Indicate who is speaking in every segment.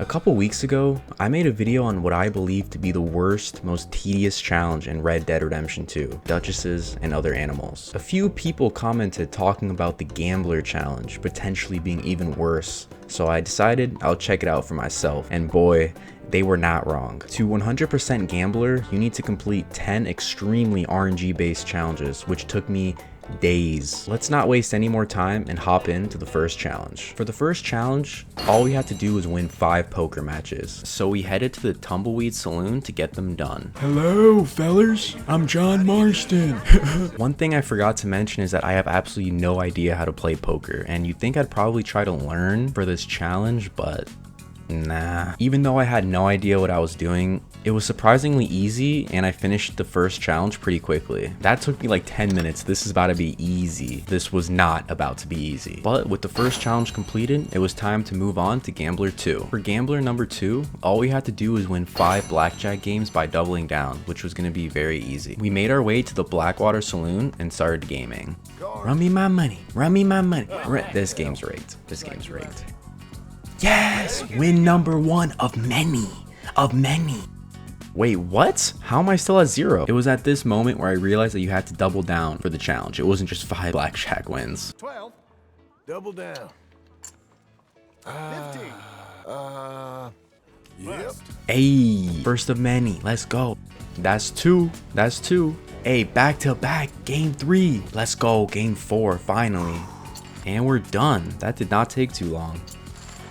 Speaker 1: A couple weeks ago, I made a video on what I believe to be the worst, most tedious challenge in Red Dead Redemption 2, duchesses and other animals. A few people commented talking about the gambler challenge potentially being even worse, so I decided I'll check it out for myself, and boy, they were not wrong. To 100% gambler, you need to complete 10 extremely RNG based challenges, which took me days. Let's not waste any more time and hop into the first challenge. For the first challenge, all we had to do was win 5 poker matches. So we headed to the Tumbleweed Saloon to get them done.
Speaker 2: Hello, fellers. I'm John Marston.
Speaker 1: One thing I forgot to mention is that I have absolutely no idea how to play poker, and you'd think I'd probably try to learn for this challenge, but nah. Even though I had no idea what I was doing, it was surprisingly easy and I finished the first challenge pretty quickly. That took me like 10 minutes. This is about to be easy. This was not about to be easy. But with the first challenge completed, it was time to move on to Gambler 2. For Gambler number 2, all we had to do was win 5 Blackjack games by doubling down, which was going to be very easy. We made our way to the Blackwater Saloon and started gaming. Run me my money. Run me my money. This game's rigged. This game's rigged. Yes! Win number 1 of many. Of many. Wait, what? How am I still at 0? It was at this moment where I realized that you had to double down for the challenge. It wasn't just 5 Blackjack wins.
Speaker 3: 12. Double down. 15. Yep.
Speaker 1: Hey, first of many. Let's go. That's 2. That's 2. Hey, back to back. Game 3. Let's go. Game 4, finally. And we're done. That did not take too long.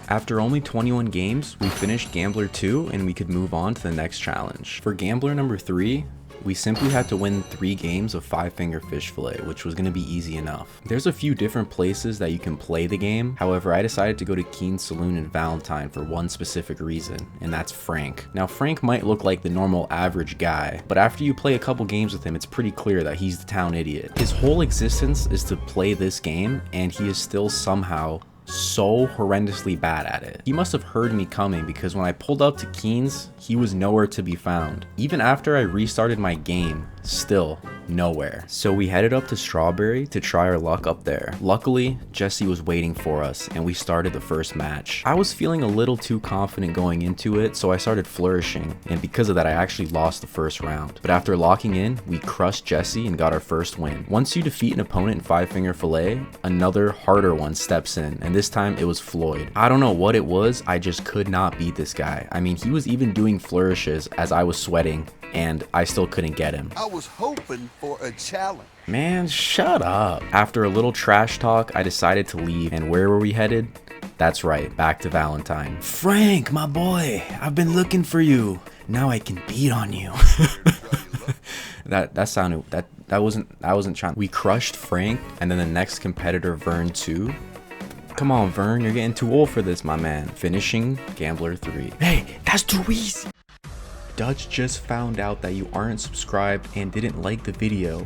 Speaker 1: After only 21 games, we finished Gambler 2 and we could move on to the next challenge. For Gambler number 3, we simply had to win 3 games of 5-finger fish fillet, which was going to be easy enough. There's a few different places that you can play the game. However, I decided to go to Keen's Saloon in Valentine for one specific reason, and that's Frank. Now, Frank might look like the normal average guy, but after you play a couple games with him, it's pretty clear that he's the town idiot. His whole existence is to play this game, and he is still somehow so horrendously bad at it. He must have heard me coming because when I pulled up to Keen's, he was nowhere to be found. Even after I restarted my game, still nowhere. So we headed up to Strawberry to try our luck up there. Luckily, Jesse was waiting for us and we started the first match. I was feeling a little too confident going into it, so I started flourishing, and because of that I actually lost the first round. But after locking in, we crushed Jesse and got our first win. Once you defeat an opponent in 5-finger fillet, another harder one steps in, and this time it was Floyd. I don't know what it was, I just could not beat this guy. I mean, he was even doing flourishes as I was sweating, and I still couldn't get him.
Speaker 3: I was hoping for a challenge.
Speaker 1: Man, shut up. After a little trash talk, I decided to leave, and where were we headed? That's right, back to Valentine. Frank, my boy, I've been looking for you. Now I can beat on you. that wasn't trying. We crushed Frank, and then the next competitor, Vern 2. Come on, Vern, you're getting too old for this, my man. Finishing Gambler 3. Hey, that's too easy. Dutch just found out that you aren't subscribed and didn't like the video.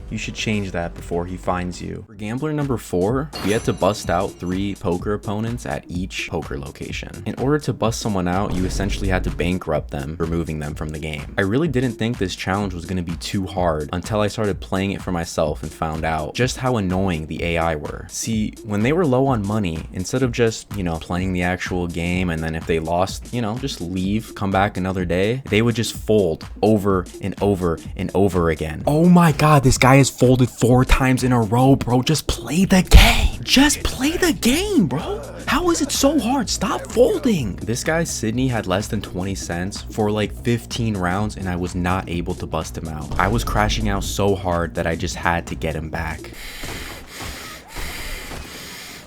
Speaker 1: You should change that before he finds you. For Gambler number 4, we had to bust out 3 poker opponents at each poker location. In order to bust someone out, you essentially had to bankrupt them, removing them from the game. I really didn't think this challenge was going to be too hard until I started playing it for myself and found out just how annoying the AI were. See, when they were low on money, instead of just, playing the actual game and then if they lost, just leave, come back another day, they would just fold over and over and over again. Oh my god, this guy has folded 4 times in a row, bro. Just play the game. Just play the game, bro. How is it so hard? Stop folding. This guy, Sydney, had less than 20 cents for like 15 rounds and I was not able to bust him out. I was crashing out so hard that I just had to get him back.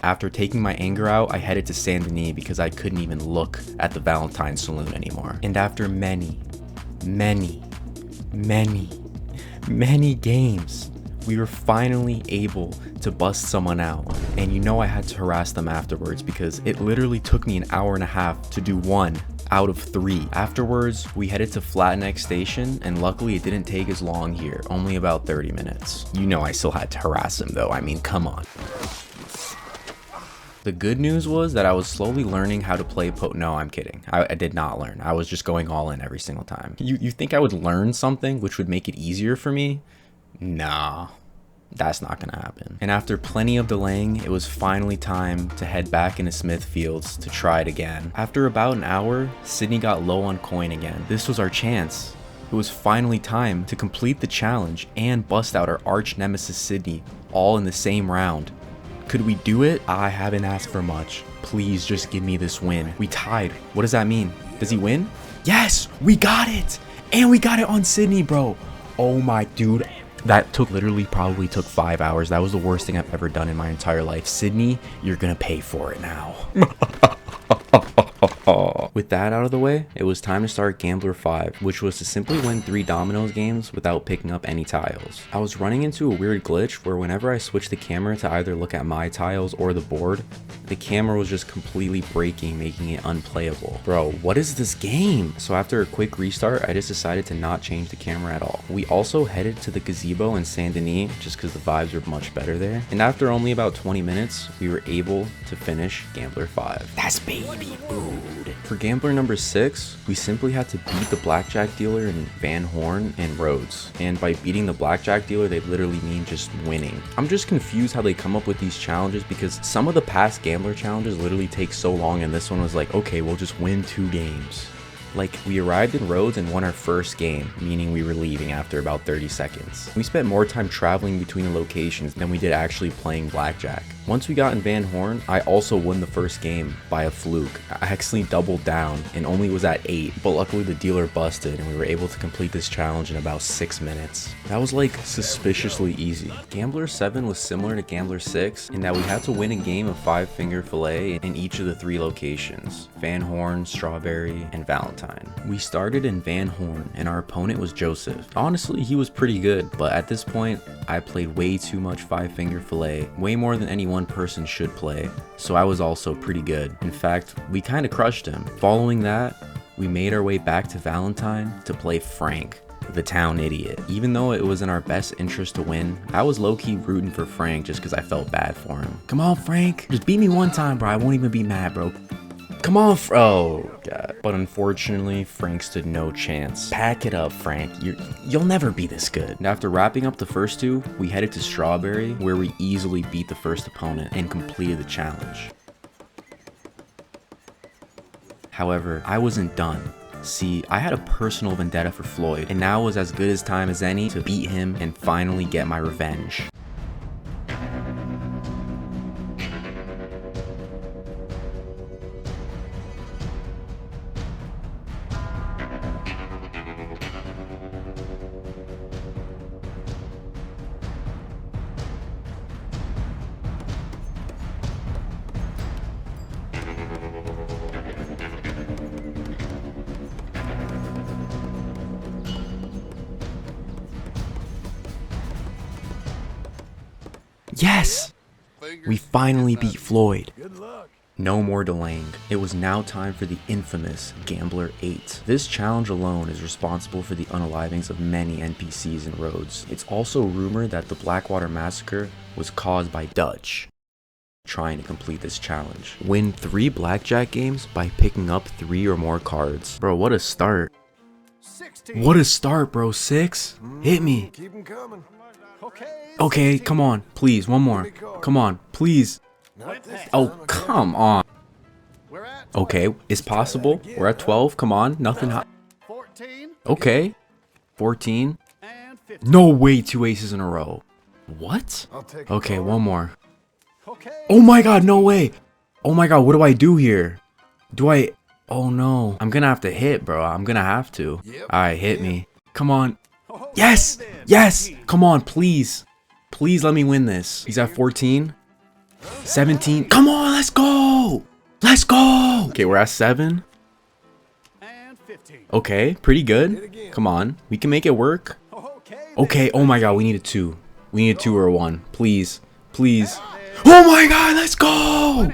Speaker 1: After taking my anger out, I headed to Saint Denis because I couldn't even look at the Valentine Saloon anymore. And after many games, we were finally able to bust someone out. And I had to harass them afterwards because it literally took me an hour and a half to do 1 out of 3. Afterwards, we headed to Flatneck Station, and luckily it didn't take as long here, only about 30 minutes. I still had to harass him though, I mean, come on. The good news was that I was slowly learning how to play No, I'm kidding. I did not learn. I was just going all in every single time. You think I would learn something which would make it easier for me? Nah. That's not gonna happen. And after plenty of delaying, it was finally time to head back into Smithfields to try it again. After about an hour, Sydney got low on coin again. This was our chance. It was finally time to complete the challenge and bust out our arch nemesis Sydney all in the same round. Could we do it? I haven't asked for much. Please just give me this win. We tied. What does that mean? Does he win? Yes, we got it. And we got it on Sydney, bro. Oh my dude. That probably took 5 hours. That was the worst thing I've ever done in my entire life. Sydney, you're gonna pay for it now. With that out of the way, it was time to start Gambler 5, which was to simply win 3 Dominoes games without picking up any tiles. I was running into a weird glitch where whenever I switched the camera to either look at my tiles or the board, the camera was just completely breaking, making it unplayable. Bro, what is this game? So after a quick restart, I just decided to not change the camera at all. We also headed to the gazebo in Saint Denis just because the vibes were much better there. And after only about 20 minutes, we were able to finish Gambler 5. That's baby food. For Gambler number 6, we simply had to beat the Blackjack dealer in Van Horn and Rhodes. And by beating the Blackjack dealer, they literally mean just winning. I'm just confused how they come up with these challenges because some of the past Gambler challenges literally take so long, and this one was like, okay, we'll just win 2 games. Like, we arrived in Rhodes and won our first game, meaning we were leaving after about 30 seconds. We spent more time traveling between the locations than we did actually playing Blackjack. Once we got in Van Horn, I also won the first game by a fluke. I actually doubled down and only was at 8, but luckily the dealer busted and we were able to complete this challenge in about 6 minutes. That was like suspiciously easy. Gambler 7 was similar to Gambler 6 in that we had to win a game of 5-finger filet in each of the 3 locations: Van Horn, Strawberry, and Valentine. We started in Van Horn and our opponent was Joseph. Honestly, he was pretty good, but at this point, I played way too much 5-finger filet, way more than any one person should play, so I was also pretty good. In fact, we kind of crushed him. Following that, we made our way back to Valentine to play Frank, the town idiot. Even though it was in our best interest to win, I was low-key rooting for Frank just because I felt bad for him. Come on, Frank. Just beat me one time, bro. I won't even be mad, bro. Come on, oh god. But unfortunately, Frank stood no chance. Pack it up, Frank. You'll never be this good. And after wrapping up the first 2, we headed to Strawberry, where we easily beat the first opponent and completed the challenge. However, I wasn't done. See, I had a personal vendetta for Floyd, and now was as good as time as any to beat him and finally get my revenge. Yes! We finally beat Floyd.
Speaker 3: Good luck.
Speaker 1: No more delaying. It was now time for the infamous Gambler 8. This challenge alone is responsible for the unalivings of many NPCs in Rhodes. It's also rumored that the Blackwater Massacre was caused by Dutch trying to complete this challenge. Win 3 Blackjack games by picking up 3 or more cards. Bro, what a start.
Speaker 3: 16.
Speaker 1: What a start, bro. 6? Hit me.
Speaker 3: Keep 'em coming.
Speaker 1: Okay, come on. Please, one more. Come on, please.
Speaker 3: Not this
Speaker 1: Oh,
Speaker 3: time,
Speaker 1: come on.
Speaker 3: We're at
Speaker 1: Okay, it's possible. We're at 12. Come on, nothing hot.
Speaker 3: 14
Speaker 1: Okay. 14.
Speaker 3: and 15.
Speaker 1: No way, 2 aces in a row. What?
Speaker 3: I'll take a
Speaker 1: Okay,
Speaker 3: card.
Speaker 1: one more.
Speaker 3: Okay.
Speaker 1: Oh my god, no way. Oh my god, what do I do here? Oh no. I'm gonna have to hit, bro. I'm gonna have to.
Speaker 3: Yep.
Speaker 1: Alright, hit me. Come on.
Speaker 3: Oh,
Speaker 1: Yes!
Speaker 3: then.
Speaker 1: Yes! Come on, please. Please let me win this. He's at 14. 17. Come on, let's go! Let's go! Okay, we're at 7.
Speaker 3: And 15.
Speaker 1: Okay, pretty good. Come on. We can make it work.
Speaker 3: Okay.
Speaker 1: Okay, oh my god, we need a 2. We need a 2 or a 1. Please. Please. Oh my god, let's go!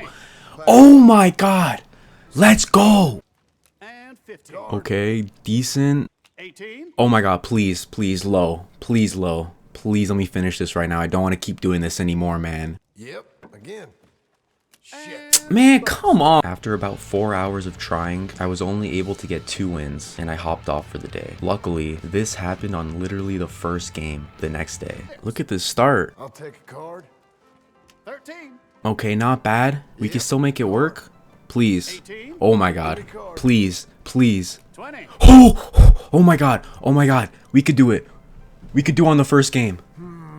Speaker 1: Oh my god. Let's go!
Speaker 3: And 15.
Speaker 1: Okay, decent.
Speaker 3: 18.
Speaker 1: Oh my god, please, please, low. Please, low. Please let me finish this right now. I don't want to keep doing this anymore, man.
Speaker 3: Yep. Again.
Speaker 1: Man, come on. After about 4 hours of trying, I was only able to get 2 wins and I hopped off for the day. Luckily, this happened on literally the first game the next day. Look at this start.
Speaker 3: I'll take a card. 13.
Speaker 1: Okay, not bad. We can still make it work. Please. Oh my god. Please. Please.
Speaker 3: 20.
Speaker 1: Oh my god. Oh my god. We could do it. We could do on the first game.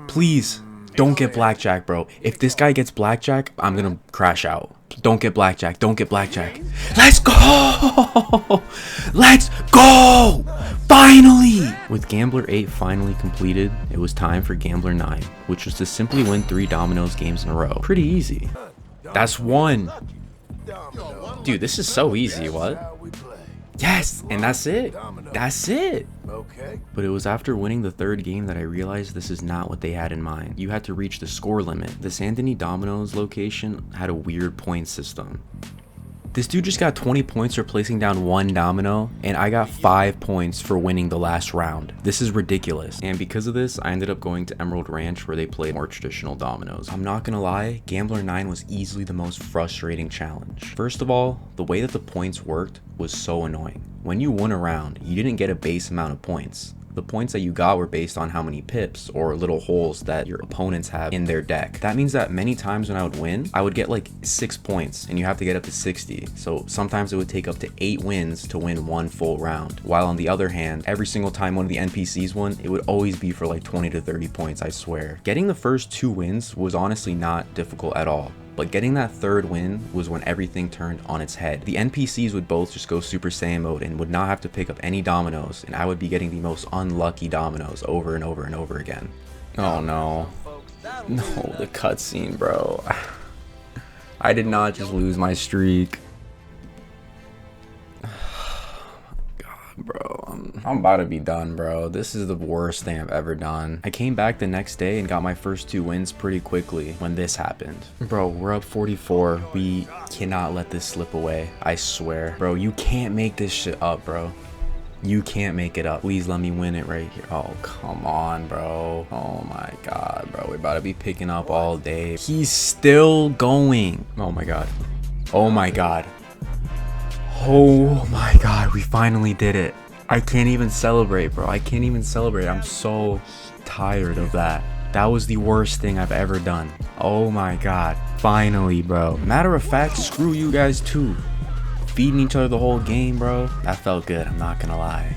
Speaker 1: Please. Don't get blackjack, bro. If this guy gets blackjack, I'm gonna crash out. Don't get blackjack. Don't get blackjack. Let's go! Let's go! Finally! With Gambler 8 finally completed, it was time for Gambler 9, which was to simply win 3 Dominoes games in a row. Pretty easy. That's 1. Dude, this is so easy, what? Yes, and that's it. That's it.
Speaker 3: Okay.
Speaker 1: But it was after winning the 3rd game that I realized this is not what they had in mind. You had to reach the score limit. The Anthony Dominoes location had a weird point system. This dude just got 20 points for placing down 1 domino, and I got 5 points for winning the last round. This is ridiculous. And because of this, I ended up going to Emerald Ranch where they played more traditional dominoes. I'm not gonna lie, Gambler 9 was easily the most frustrating challenge. First of all, the way that the points worked was so annoying. When you won a round, you didn't get a base amount of points. The points that you got were based on how many pips or little holes that your opponents have in their deck. That means that many times when I would win, I would get like 6 points and you have to get up to 60. So sometimes it would take up to 8 wins to win 1 full round. While on the other hand, every single time one of the NPCs won, it would always be for like 20 to 30 points, I swear. Getting the first 2 wins was honestly not difficult at all. But getting that 3rd win was when everything turned on its head. The NPCs would both just go Super Saiyan mode and would not have to pick up any dominoes, and I would be getting the most unlucky dominoes over and over and over again. Oh no. No, the cutscene, bro. I did not just lose my streak. Bro, I'm about to be done, bro. This is the worst thing I've ever done. I came back the next day and got my first 2 wins pretty quickly when this happened. Bro, we're up 44. We cannot let this slip away. I swear. Bro, you can't make this shit up, bro. You can't make it up. Please let me win it right here. Oh, come on, bro. Oh my god, bro. We're about to be picking up all day. He's still going. Oh my god. Oh my god. Oh my god, we finally did it. I can't even celebrate, bro. I can't even celebrate. I'm so tired of that. That was the worst thing I've ever done. Oh my god. Finally, bro. Matter of fact, screw you guys too. Feeding each other the whole game, bro. That felt good, I'm not gonna lie.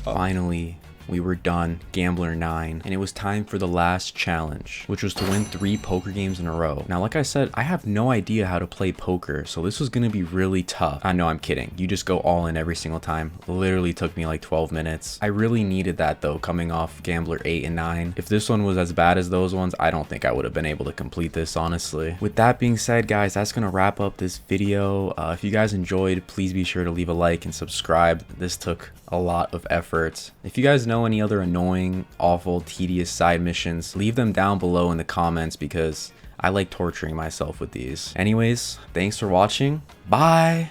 Speaker 1: Finally, we were done, Gambler 9, and it was time for the last challenge, which was to win 3 poker games in a row. Now, like I said, I have no idea how to play poker, so this was gonna be really tough. I know, I'm kidding. You just go all in every single time. Literally took me like 12 minutes. I really needed that though, coming off Gambler 8 and 9. If this one was as bad as those ones, I don't think I would have been able to complete this, honestly. With that being said, guys, that's gonna wrap up this video. If you guys enjoyed, please be sure to leave a like and subscribe. This took a lot of effort. If you guys know any other annoying, awful, tedious side missions, leave them down below in the comments because I like torturing myself with these. Anyways, thanks for watching. Bye!